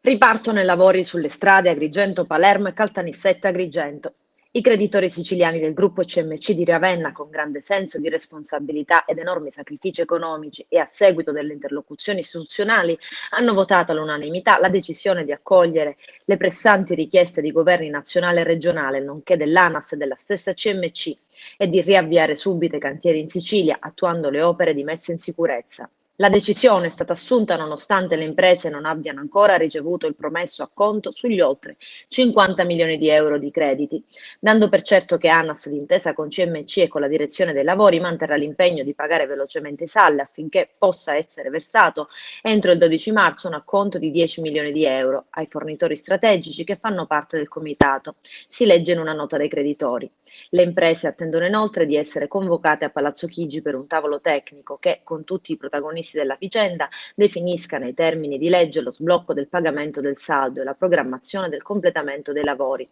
Ripartono i lavori sulle strade Agrigento-Palermo e Caltanissetta-Agrigento. I creditori siciliani del gruppo CMC di Ravenna, con grande senso di responsabilità ed enormi sacrifici economici e a seguito delle interlocuzioni istituzionali, hanno votato all'unanimità la decisione di accogliere le pressanti richieste di governi nazionale e regionale, nonché dell'ANAS e della stessa CMC, e di riavviare subito i cantieri in Sicilia, attuando le opere di messa in sicurezza. La decisione è stata assunta nonostante le imprese non abbiano ancora ricevuto il promesso acconto sugli oltre 50 milioni di euro di crediti, dando per certo che ANAS, d'intesa con CMC e con la direzione dei lavori, manterrà l'impegno di pagare velocemente i saldi affinché possa essere versato entro il 12 marzo un acconto di 10 milioni di euro ai fornitori strategici che fanno parte del comitato, si legge in una nota dei creditori. Le imprese attendono inoltre di essere convocate a Palazzo Chigi per un tavolo tecnico che, con tutti i protagonisti della vicenda, definisca nei termini di legge lo sblocco del pagamento del saldo e la programmazione del completamento dei lavori.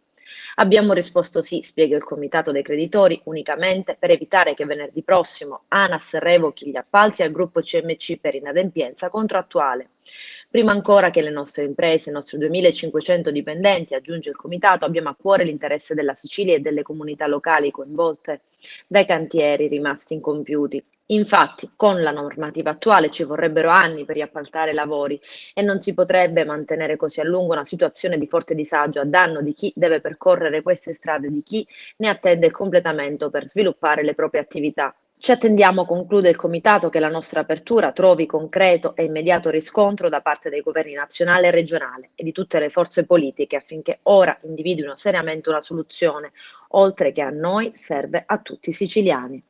Abbiamo risposto sì, spiega il Comitato dei Creditori, unicamente per evitare che venerdì prossimo ANAS revochi gli appalti al gruppo CMC per inadempienza contrattuale. Prima ancora che le nostre imprese, i nostri 2.500 dipendenti, aggiunge il Comitato, abbiamo a cuore l'interesse della Sicilia e delle comunità locali coinvolte dai cantieri rimasti incompiuti. Infatti, con la normativa attuale ci vorrebbero anni per riappaltare i lavori e non si potrebbe mantenere così a lungo una situazione di forte disagio a danno di chi deve percorrere queste strade, di chi ne attende il completamento per sviluppare le proprie attività. Ci attendiamo, conclude il Comitato, che la nostra apertura trovi concreto e immediato riscontro da parte dei governi nazionale e regionale e di tutte le forze politiche affinché ora individuino seriamente una soluzione, oltre che a noi serve a tutti i siciliani.